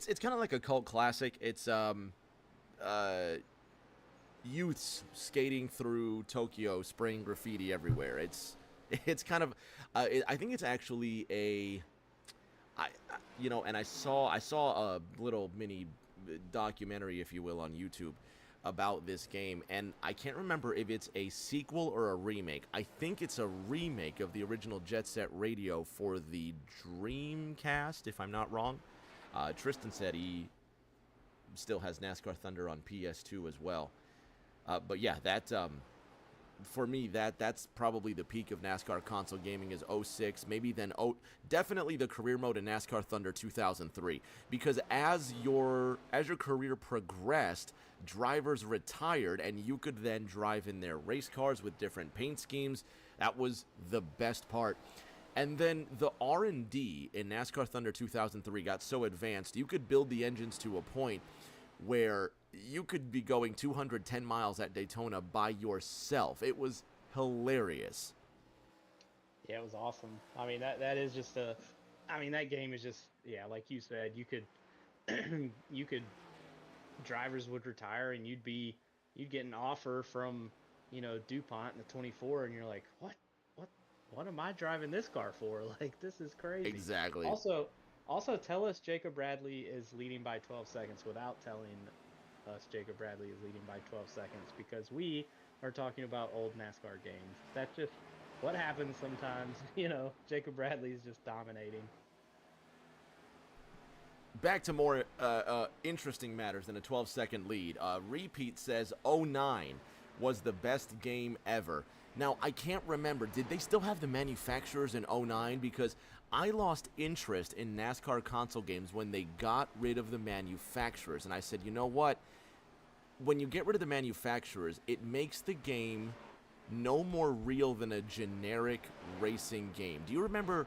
It's kind of like a cult classic. It's youths skating through Tokyo, spraying graffiti everywhere. It's kind of I think it's actually and I saw a little mini documentary, if you will, on YouTube about this game, and I can't remember if it's a sequel or a remake. I think it's a remake of the original Jet Set Radio for the Dreamcast, if I'm not wrong. Tristan said he still has NASCAR Thunder on PS2 as well. But yeah, for me, that's probably the peak of NASCAR console gaming is 06, maybe then definitely the career mode in NASCAR Thunder 2003, because as your career progressed, drivers retired and you could then drive in their race cars with different paint schemes. That was the best part. And then the R&D in NASCAR Thunder 2003 got so advanced, you could build the engines to a point where you could be going 210 miles at Daytona by yourself. It was hilarious. Yeah, it was awesome. I mean, that is just I mean, that game is just, yeah, like you said, you could you could drivers would retire, and you'd get an offer from, DuPont in the 24, and you're like, what what am I driving this car for? Like, this is crazy. Exactly. Also tell us Jacob Bradley is leading by 12 seconds without telling us Jacob Bradley is leading by 12 seconds because we are talking about old NASCAR games. That's just what happens sometimes. Jacob Bradley is just dominating. Back to more interesting matters than a 12-second lead. Repeat says 09 was the best game ever. Now, I can't remember. Did they still have the manufacturers in 09? Because I lost interest in NASCAR console games when they got rid of the manufacturers. And I said, you know what? When you get rid of the manufacturers, it makes the game no more real than a generic racing game. Do you remember...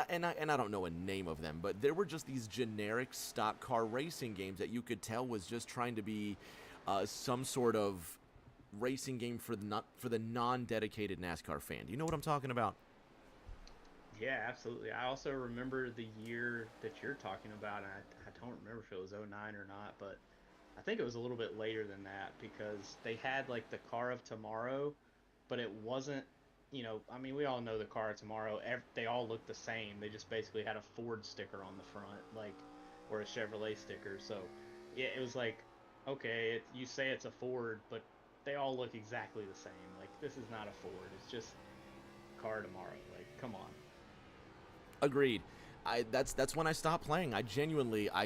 And I don't know a name of them, but there were just these generic stock car racing games that you could tell was just trying to be some sort of racing game for the non-dedicated NASCAR fan. Do you know what I'm talking about? Yeah, absolutely. I also remember the year that you're talking about, and I don't remember if it was '09 or not, but I think it was a little bit later than that because they had like the car of tomorrow, but it wasn't, I mean, we all know the car of tomorrow. They all look the same. They just basically had a Ford sticker on the front, like, or a Chevrolet sticker. So, yeah, it was like, okay, you say it's a Ford, but they all look exactly the same. Like, this is not a Ford. It's just car tomorrow. Like, come on. Agreed. That's when I stopped playing. I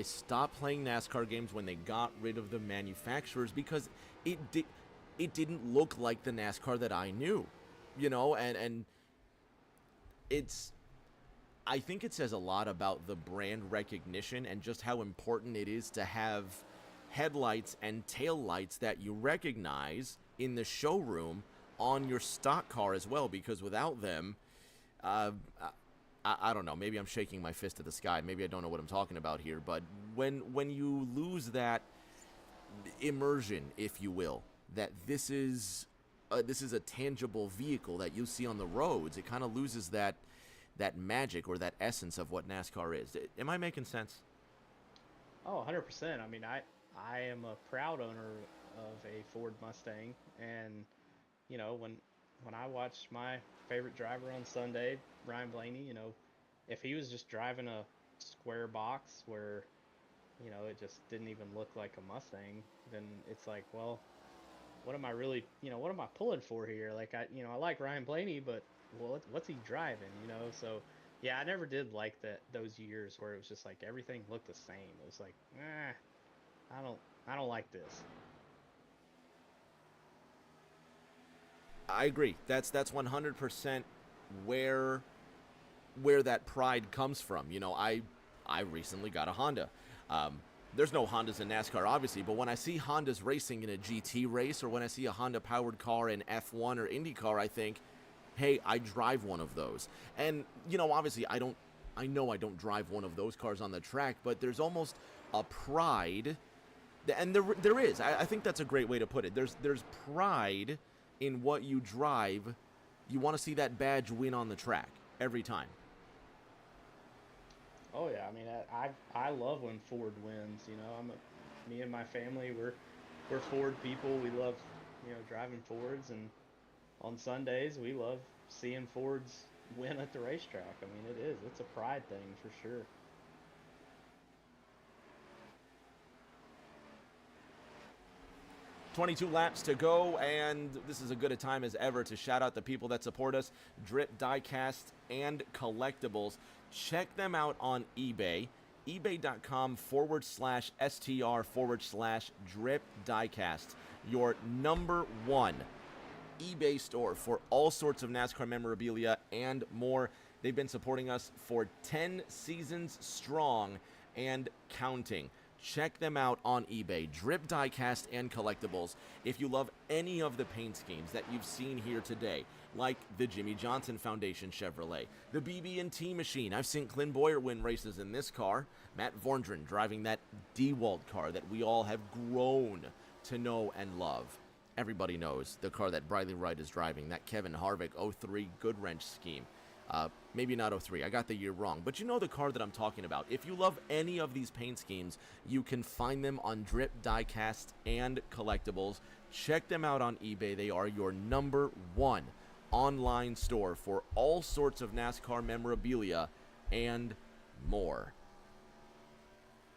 stopped playing NASCAR games when they got rid of the manufacturers because it didn't look like the NASCAR that I knew, and I think it says a lot about the brand recognition and just how important it is to have headlights and taillights that you recognize in the showroom on your stock car as well, because without them, I don't know, maybe I'm shaking my fist at the sky. Maybe I don't know what I'm talking about here, but when you lose that immersion, if you will, that this is a tangible vehicle that you see on the roads, it kind of loses that magic or that essence of what NASCAR is. Am I making sense? Oh, 100%. I mean, I am a proud owner of a Ford Mustang, and when I watch my favorite driver on Sunday, Ryan Blaney, if he was just driving a square box where it just didn't even look like a Mustang, then it's like, well, what am I really, what am I pulling for here? Like I like Ryan Blaney, but well, what's he driving? So yeah, I never did like those years where it was just like everything looked the same. It was like, I don't like this. I agree. That's 100% where that pride comes from. I recently got a Honda. There's no Hondas in NASCAR, obviously, but when I see Hondas racing in a GT race or when I see a Honda-powered car in F1 or IndyCar, I think, hey, I drive one of those. And, obviously, I know I don't drive one of those cars on the track, but there's almost a pride, and there is. I think that's a great way to put it. There's pride in what you drive. You want to see that badge win on the track every time. Oh yeah, I mean, I love when Ford wins. Me and my family, we're Ford people. We love driving Fords, and on Sundays we love seeing Fords win at the racetrack. I mean, it's a pride thing for sure. 22 laps to go, and this is as good a time as ever to shout out the people that support us, Drip Diecast and Collectibles. Check them out on eBay, ebay.com/str/drip diecast, your number one eBay store for all sorts of NASCAR memorabilia and more. They've been supporting us for 10 seasons strong and counting. Check them out on eBay, Drip Diecast and Collectibles. If you love any of the paint schemes that you've seen here today, like the Jimmy Johnson Foundation Chevrolet, the BB&T machine. I've seen Clint Boyer win races in this car. Matt Vorndren driving that DeWalt car that we all have grown to know and love. Everybody knows the car that Briley Wright is driving, that Kevin Harvick 03 Goodwrench scheme. Maybe not 03, I got the year wrong, but you know the car that I'm talking about. If you love any of these paint schemes, you can find them on Drip Diecast and Collectibles. Check them out on eBay. They are your number one online store for all sorts of NASCAR memorabilia and more.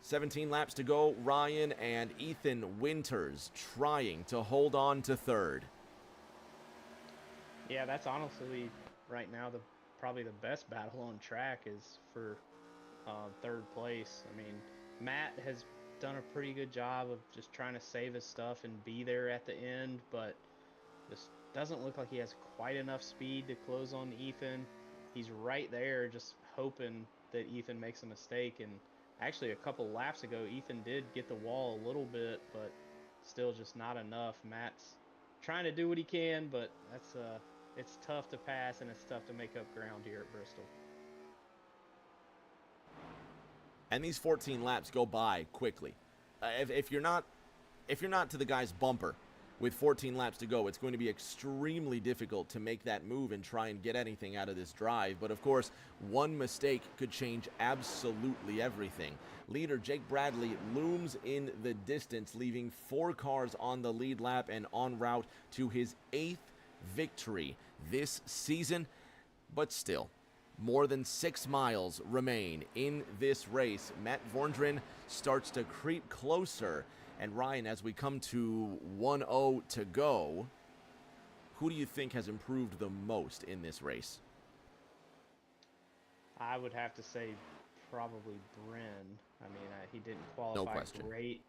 17 laps to go. Ryan and Ethan Winters trying to hold on to third. Yeah, that's honestly right now probably the best battle on track is for third place. I mean, Matt has done a pretty good job of just trying to save his stuff and be there at the end, but just doesn't look like he has quite enough speed to close on Ethan. He's right there just hoping that Ethan makes a mistake. And actually, a couple laps ago, Ethan did get the wall a little bit, but still just not enough. Matt's trying to do what he can, but it's tough to pass and it's tough to make up ground here at Bristol. And these 14 laps go by quickly. If you're not to the guy's bumper with 14 laps to go, it's going to be extremely difficult to make that move and try and get anything out of this drive. But of course, one mistake could change absolutely everything. Leader Jake Bradley looms in the distance, leaving 4 cars on the lead lap and en route to his 8th victory this season. But still, more than 6 miles remain in this race. Matt Vorndren starts to creep closer. And Ryan, as we come to 1-0 to go, who do you think has improved the most in this race? I would have to say probably Bryn. I mean, he didn't qualify great.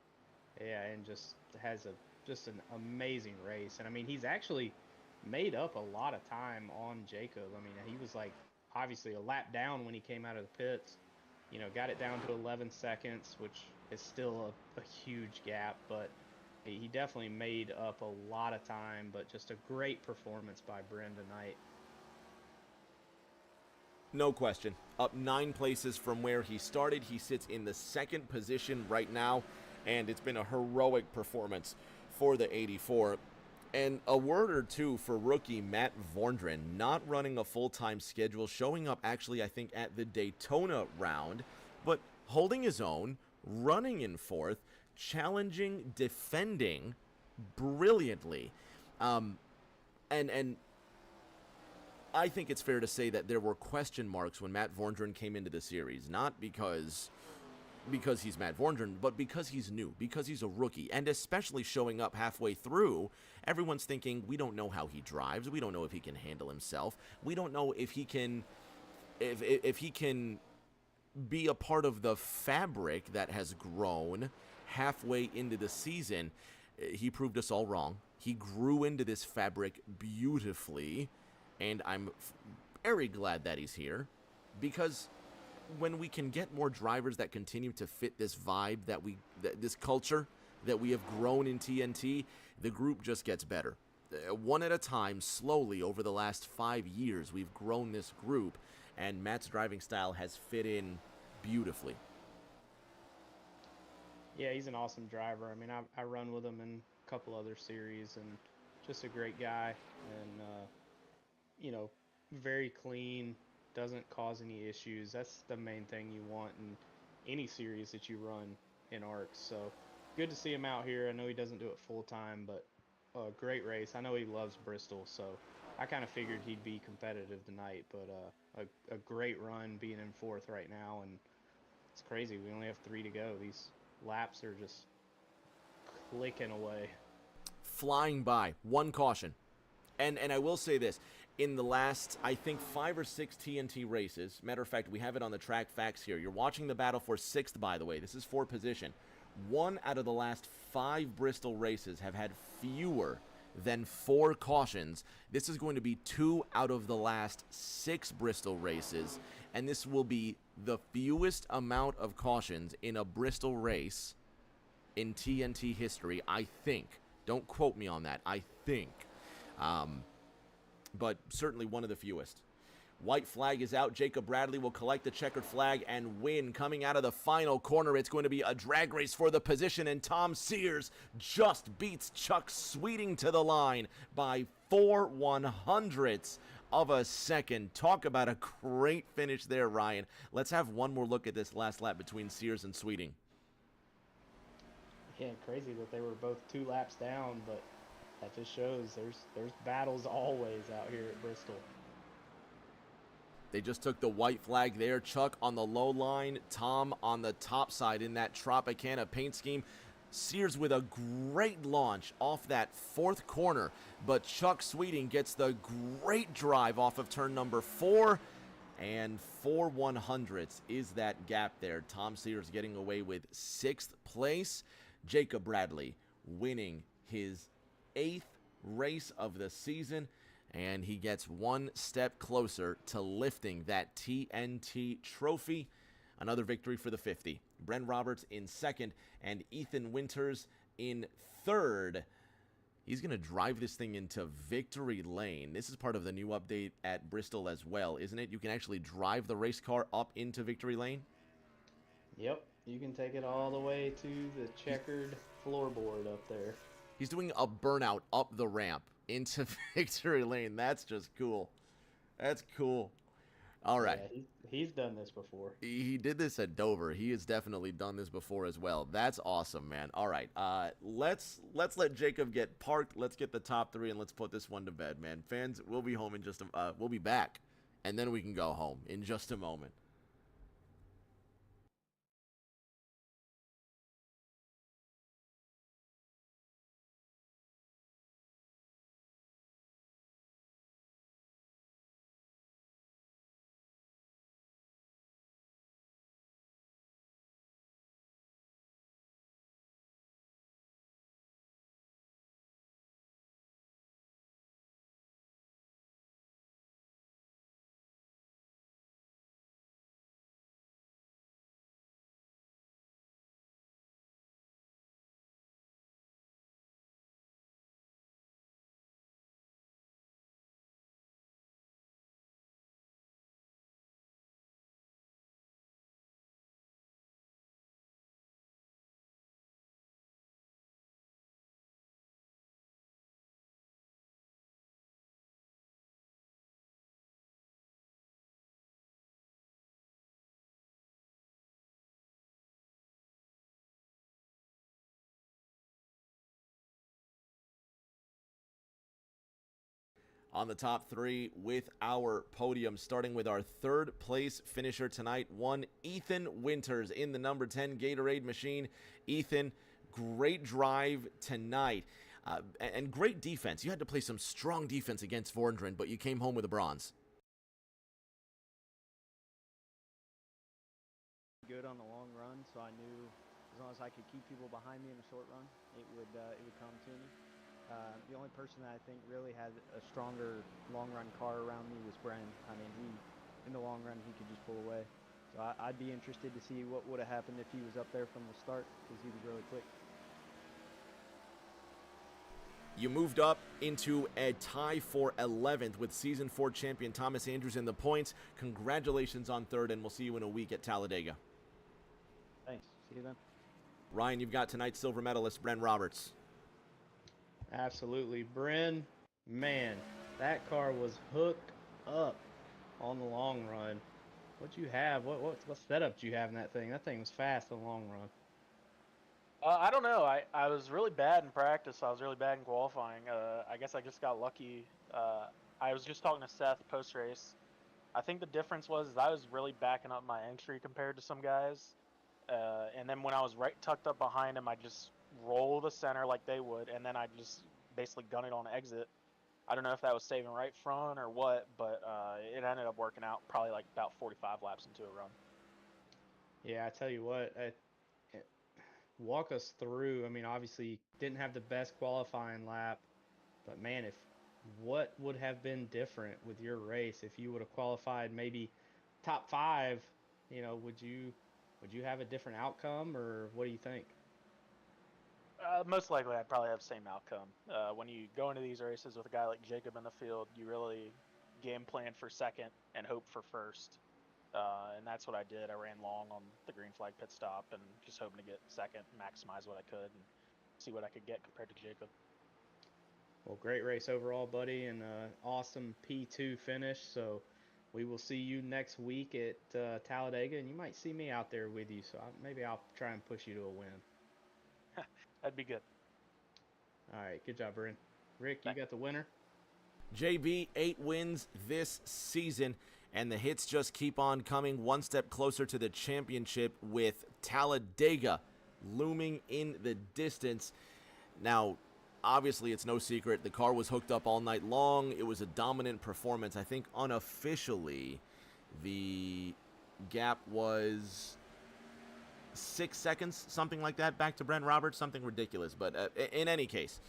Yeah, and just has just an amazing race. And I mean, he's actually made up a lot of time on Jacob. I mean, he was like obviously a lap down when he came out of the pits. You know, got it down to 11 seconds, which is still a huge gap, but he definitely made up a lot of time. But just a great performance by Bryn tonight. No question. Up 9 places from where he started. He sits in the 2nd position right now, and it's been a heroic performance for the 84. And a word or two for rookie Matt Vorndren, not running a full-time schedule, showing up actually, I think, at the Daytona round, but holding his own, running in 4th, challenging, defending brilliantly. And I think it's fair to say that there were question marks when Matt Vorndren came into the series, not because he's Matt Vorndren, but because he's new, because he's a rookie, and especially showing up halfway through, everyone's thinking, we don't know how he drives, we don't know if he can handle himself, we don't know if he can be a part of the fabric that has grown halfway into the season. He proved us all wrong. He grew into this fabric beautifully, and I'm very glad that he's here, because when we can get more drivers that continue to fit this vibe this culture that we have grown in TNT, the group just gets better. One at a time, slowly over the last 5 years, we've grown this group, and Matt's driving style has fit in beautifully. Yeah, he's an awesome driver. I mean, I run with him in a couple other series, and just a great guy, and you know, very clean. Doesn't cause any issues. That's the main thing you want in any series that you run in ARCs. So good to see him out here. I know he doesn't do it full time, but a great race. I know he loves Bristol, so I kind of figured he'd be competitive tonight. But a great run being in 4th right now, and it's crazy. We only have 3 to go. These laps are just clicking away. Flying by. One caution. And I will say this. In the last, I think, 5 or 6 TNT races, matter of fact, we have it on the track facts here. You're watching the battle for 6th, by the way. This is for position. 1 out of the last 5 Bristol races have had fewer than 4 cautions. This is going to be 2 out of the last 6 Bristol races, and this will be the fewest amount of cautions in a Bristol race in TNT history, I think. Don't quote me on that. I think. But certainly one of the fewest. White flag is out. Jacob Bradley will collect the checkered flag and win. Coming out of the final corner, it's going to be a drag race for the position, and Tom Sears just beats Chuck Sweeting to the line by 4/100ths of a second. Talk about a great finish there, Ryan. Let's have one more look at this last lap between Sears and Sweeting. Yeah, crazy that they were both 2 laps down, but that just shows there's battles always out here at Bristol. They just took the white flag there. Chuck on the low line, Tom on the top side in that Tropicana paint scheme. Sears with a great launch off that fourth corner, but Chuck Sweeting gets the great drive off of turn number 4, and 4/100ths is that gap there. Tom Sears getting away with 6th place. Jacob Bradley winning his 8th race of the season, and he gets one step closer to lifting that TNT trophy. Another victory for the 50. Bren Roberts in 2nd and Ethan Winters in 3rd. He's going to drive this thing into victory lane. This is part of the new update at Bristol as well, isn't it? You can actually drive the race car up into victory lane? Yep, you can take it all the way to the checkered floorboard up there. He's doing a burnout up the ramp into victory lane. That's just cool. That's cool. All right. Yeah, he's done this before. He did this at Dover. He has definitely done this before as well. That's awesome, man. All right. Let's let Jacob get parked. Let's get the top 3 and let's put this one to bed, man. Fans, we'll be home in just we'll be back, and then we can go home in just a moment. On the top 3 with our podium, starting with our 3rd place finisher tonight, one Ethan Winters in the number 10 Gatorade machine. Ethan, great drive tonight and great defense. You had to play some strong defense against Vordren, but you came home with a bronze. Good on the long run, so I knew as long as I could keep people behind me in the short run, it would come to me. The only person that I think really had a stronger long run car around me was Brennan. I mean, in the long run, he could just pull away. So I'd be interested to see what would have happened if he was up there from the start, because he was really quick. You moved up into a tie for 11th with Season 4 champion Thomas Andrews in the points. Congratulations on 3rd, and we'll see you in a week at Talladega. Thanks. See you then. Ryan, you've got tonight's silver medalist, Bren Roberts. Absolutely. Bren, man, that car was hooked up on the long run. What you have? What setup do you have in that thing? That thing was fast on the long run. I don't know. I was really bad in practice. I was really bad in qualifying. I guess I just got lucky. I was just talking to Seth post-race. I think the difference was I was really backing up my entry compared to some guys. And then when I was right tucked up behind him, I just roll the center like they would, and then I just basically gun it on exit. I don't know if that was saving right front or what, but it ended up working out probably like about 45 laps into a run. Yeah, I tell you what, walk us through. I mean, obviously didn't have the best qualifying lap, but man, what would have been different with your race if you would have qualified maybe top 5? You know, would you have a different outcome, or what do you think? Most likely, I'd probably have the same outcome. When you go into these races with a guy like Jacob in the field, you really game plan for second and hope for first. And that's what I did. I ran long on the green flag pit stop and just hoping to get second, maximize what I could, and see what I could get compared to Jacob. Well, great race overall, buddy, and awesome P2 finish. So we will see you next week at Talladega, and you might see me out there with you. So maybe I'll try and push you to a win. That'd be good. All right, good job, Brent. Rick, you got the winner? JB, 8 wins this season. and the hits just keep on coming, one step closer to the championship with Talladega looming in the distance. Now, obviously, it's no secret the car was hooked up all night long. It was a dominant performance. I think unofficially the gap was 6 seconds, something like that, back to Brent Roberts, something ridiculous. But in any case,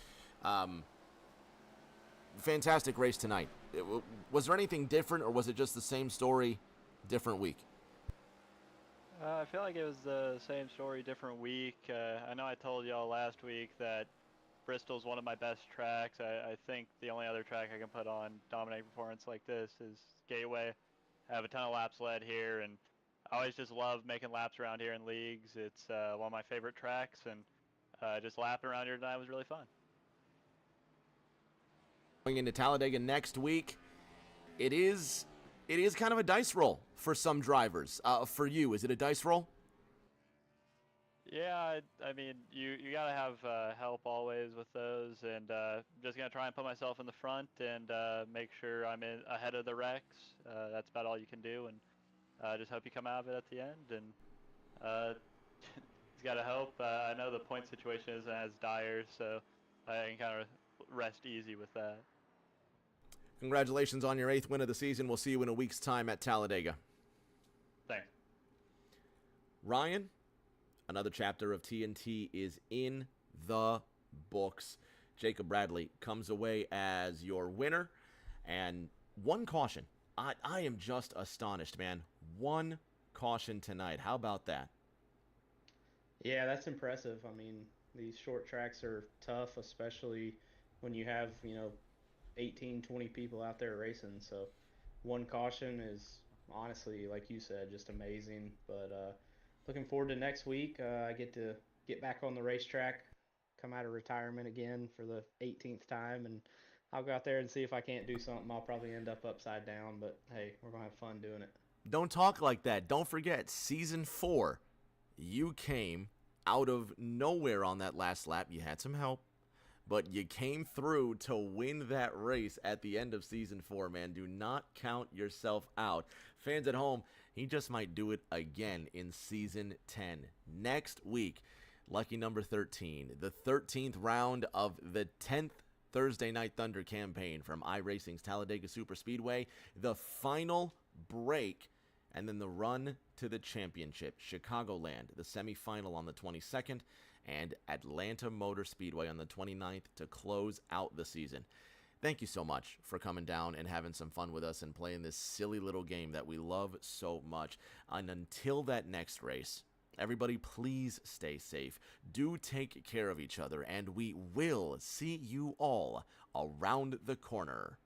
fantastic race tonight. Was there anything different, or was it just the same story, different week? I feel like it was the same story, different week. I know I told y'all last week that Bristol's one of my best tracks. I think the only other track I can put on dominate performance like this is Gateway. I have a ton of laps led here, and I always just love making laps around here in leagues. It's one of my favorite tracks, and just lapping around here tonight was really fun. Going into Talladega next week, it is kind of a dice roll for some drivers. For you, is it a dice roll? Yeah, I mean, you gotta have help always with those, and just gonna try and put myself in the front and make sure I'm ahead of the wrecks. That's about all you can do, and just hope you come out of it at the end. And he's gotta help. I know the point situation isn't as dire, so I can kind of rest easy with that. Congratulations on your 8th win of the season. We'll see you in a week's time at Talladega. Thanks. Ryan, another chapter of TNT is in the books. Jacob Bradley comes away as your winner. And one caution. I am just astonished, man. One caution tonight. How about that? Yeah, that's impressive. I mean, these short tracks are tough, especially when you have, 18, 20 people out there racing. So one caution is honestly, like you said, just amazing. But looking forward to next week. I get to get back on the racetrack, come out of retirement again for the 18th time, and I'll go out there and see if I can't do something. I'll probably end up upside down, but hey, we're going to have fun doing it. Don't talk like that. Don't forget, season 4, you came out of nowhere on that last lap. You had some help, but you came through to win that race at the end of season 4, man. Do not count yourself out. Fans at home, he just might do it again in season 10. Next week, lucky number 13, the 13th round of the 10th Thursday Night Thunder campaign from iRacing's Talladega Superspeedway, the final break, and then the run to the championship. Chicagoland, the semifinal on the 22nd, and Atlanta Motor Speedway on the 29th to close out the season. Thank you so much for coming down and having some fun with us and playing this silly little game that we love so much. And until that next race, everybody please stay safe. Do take care of each other, and we will see you all around the corner.